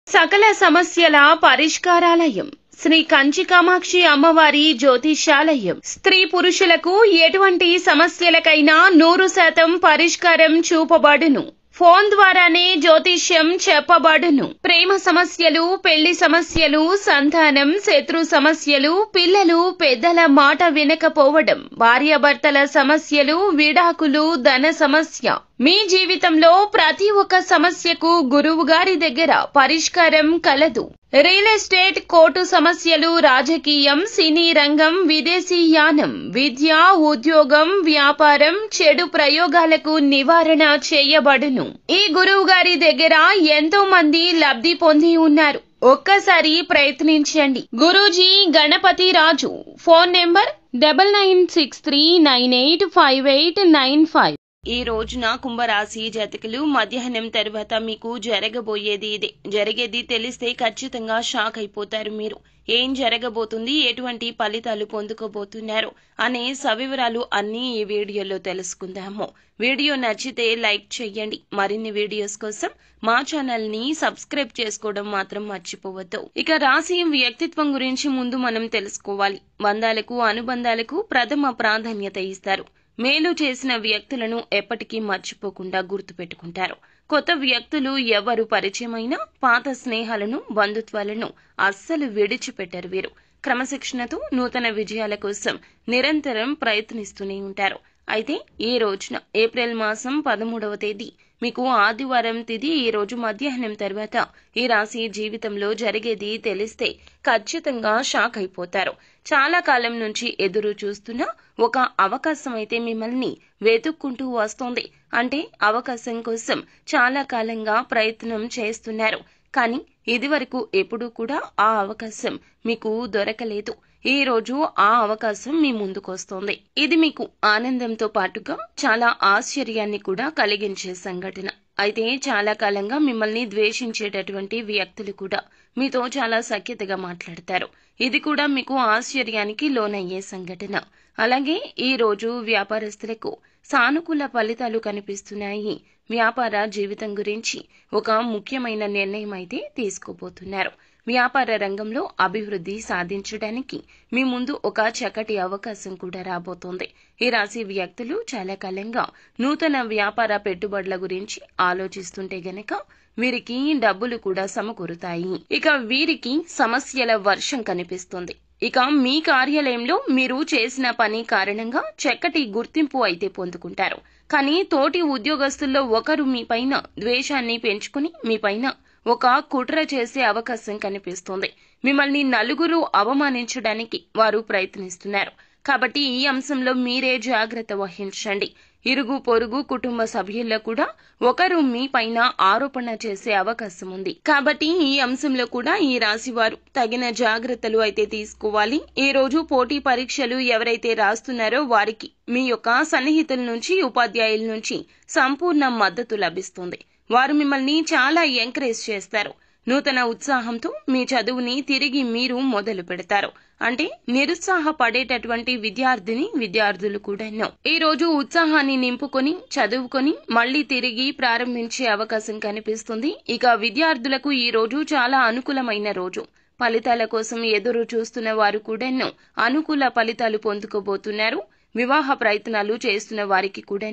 సకల సమస్యల పరిష్కారాలయం శ్రీ కంచి కామాక్షి అమ్మవారి జ్యోతిషాలయం. స్త్రీ పురుషులకు ఎటువంటి సమస్యలకైనా 100% పరిష్కారం చూపబడును. ఫోన్ ద్వారానే జ్యోతిష్యం చెప్పబడును. ప్రేమ సమస్యలు, పెళ్లి సమస్యలు, సంతానం, శత్రు సమస్యలు, పిల్లలు పెద్దల మాట వినకపోవడం, భార్యాభర్తల సమస్యలు, విడాకులు, ధన సమస్య, మీ జీవితంలో ప్రతి ఒక్క సమస్యకు గురువు గారి దగ్గర పరిష్కారం కలదు. రియల్ ఎస్టేట్, కోర్టు సమస్యలు, రాజకీయం, సినీ రంగం, విదేశీయానం, విద్య, ఉద్యోగం, వ్యాపారం, చెడు ప్రయోగాలకు నివారణ చేయబడును. ఈ గురువు గారి దగ్గర ఎంతో మంది లబ్ధి పొంది ఉన్నారు. ఒక్కసారి ప్రయత్నించండి. గురూజీ గణపతి రాజు. Phone number 9963985895. ఈ రోజున కుంభరాశి జాతకులు మధ్యాహ్నం తర్వాత మీకు జరగబోయేది ఇదే. జరిగేది తెలిస్తే ఖచ్చితంగా షాక్ అయిపోతారు మీరు. ఏం జరగబోతుంది, ఎటువంటి ఫలితాలు పొందుకోబోతున్నారు అనే సవివరాలు అన్నీ ఈ వీడియోలో తెలుసుకుందాము. వీడియో నచ్చితే లైక్ చేయండి. మరిన్ని వీడియోస్ కోసం మా ఛానల్ ని సబ్స్క్రైబ్ చేసుకోవడం మాత్రం మర్చిపోవద్దు. ఇక రాశి వ్యక్తిత్వం గురించి ముందు మనం తెలుసుకోవాలి. బంధాలకు, అనుబంధాలకు ప్రథమ ప్రాధాన్యత ఇస్తారు. మేలు చేసిన వ్యక్తులను ఎప్పటికీ మర్చిపోకుండా గుర్తుపెట్టుకుంటారు. కొత్త వ్యక్తులు ఎవరు పరిచయమైనా పాత స్నేహాలను, బంధుత్వాలను అస్సలు విడిచిపెట్టరు వీరు. క్రమశిక్షణతో నూతన విజయాల కోసం నిరంతరం ప్రయత్నిస్తూనే ఉంటారు. అయితే ఈ రోజున ఏప్రిల్ మాసం 13వ తేదీ మీకు ఆదివారం తిథి. ఈ రోజు మధ్యాహ్నం తర్వాత ఈ రాశి జీవితంలో జరిగేది తెలిస్తే ఖచ్చితంగా షాక్ అయిపోతారు. చాలా కాలం నుంచి ఎదురు చూస్తున్న ఒక అవకాశం అయితే మిమ్మల్ని వెతుక్కుంటూ వస్తోంది. అంటే అవకాశం కోసం చాలా కాలంగా ప్రయత్నం చేస్తున్నారు. కానీ ఇదివరకు ఎప్పుడూ కూడా ఆ అవకాశం మీకు దొరకలేదు. ఈ రోజు ఆ అవకాశం మీ ముందుకొస్తోంది. ఇది మీకు ఆనందంతో పాటుగా చాలా ఆశ్చర్యాన్ని కూడా కలిగించే సంఘటన. అయితే చాలా కాలంగా మిమ్మల్ని ద్వేషించేటటువంటి వ్యక్తులు కూడా మీతో చాలా సఖ్యతగా మాట్లాడతారు. ఇది కూడా మీకు ఆశ్చర్యానికి లోనయ్యే సంఘటన. అలాగే ఈ రోజు వ్యాపారస్తులకు సానుకూల ఫలితాలు కనిపిస్తున్నాయి. వ్యాపార జీవితం గురించి ఒక ముఖ్యమైన నిర్ణయం అయితే తీసుకోబోతున్నారు. వ్యాపార రంగంలో అభివృద్ధి సాధించడానికి మీ ముందు ఒక చక్కటి అవకాశం కూడా రాబోతోంది. ఈ రాశి వ్యక్తులు చాలా కాలంగా నూతన వ్యాపార పెట్టుబడుల గురించి ఆలోచిస్తుంటే గనక వీరికి డబ్బులు కూడా సమకూరుతాయి. ఇక వీరికి సమస్యల వర్షం కనిపిస్తుంది. ఇక మీ కార్యాలయంలో మీరు చేసిన పని కారణంగా చక్కటి గుర్తింపు అయితే పొందుకుంటారు. కానీ తోటి ఉద్యోగస్తుల్లో ఒకరు మీ పైన ద్వేషాన్ని పెంచుకుని మీ పైన ఒక కుట్ర చేసే అవకాశం కనిపిస్తోంది. మిమ్మల్ని నలుగురు అవమానించడానికి వారు ప్రయత్నిస్తున్నారు. కాబట్టి ఈ అంశంలో మీరే జాగ్రత్త వహించండి. ఇరుగు పొరుగు కుటుంబ సభ్యుల్లో కూడా ఒకరు మీ పైన ఆరోపణ చేసే అవకాశం ఉంది. కాబట్టి ఈ అంశంలో కూడా ఈ రాశి వారు తగిన జాగ్రత్తలు అయితే తీసుకోవాలి. ఈ రోజు పోటీ పరీక్షలు ఎవరైతే రాస్తున్నారో వారికి మీ యొక్క సన్నిహితుల నుంచి, ఉపాధ్యాయుల నుంచి సంపూర్ణ మద్దతు లభిస్తుంది. వారు మిమ్మల్ని చాలా ఎంకరేజ్ చేస్తారు. నూతన ఉత్సాహంతో మీ చదువుని తిరిగి మీరు మొదలు పెడతారు. అంటే నిరుత్సాహపడేటటువంటి విద్యార్థులు కూడా ఈ రోజు ఉత్సాహాన్ని నింపుకొని చదువుకొని మళ్లీ తిరిగి ప్రారంభించే అవకాశం కనిపిస్తుంది. ఇక విద్యార్థులకు ఈ రోజు చాలా అనుకూలమైన రోజు. ఫలితాల కోసం ఎదురు చూస్తున్న వారు కూడా అనుకూల ఫలితాలు పొందుకోబోతున్నారు. వివాహ ప్రయత్నాలు చేస్తున్న వారికి కూడా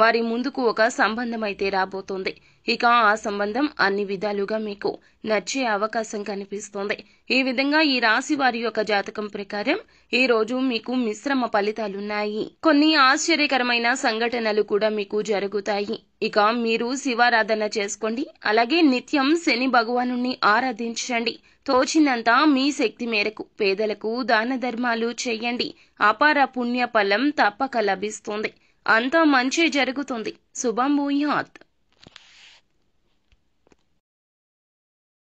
వారి ముందుకు ఒక సంబంధం అయితే రాబోతోంది. ఇక ఆ సంబంధం అన్ని విధాలుగా మీకు నచ్చే అవకాశం కనిపిస్తోంది. ఈ విధంగా ఈ రాశి వారి యొక్క జాతకం ప్రకారం ఈ రోజు మీకు మిశ్రమ ఫలితాలున్నాయి. కొన్ని ఆశ్చర్యకరమైన సంఘటనలు కూడా మీకు జరుగుతాయి. ఇక మీరు శివారాధన చేసుకోండి. అలాగే నిత్యం శని భగవానుణ్ణి ఆరాధించండి. తోచినంత మీ శక్తి మేరకు పేదలకు దాన ధర్మాలు చేయండి. అపార పుణ్య ఫలం తప్పక లభిస్తుంది. అంతా మంచి జరుగుతుంది. శుభం భూయాత్.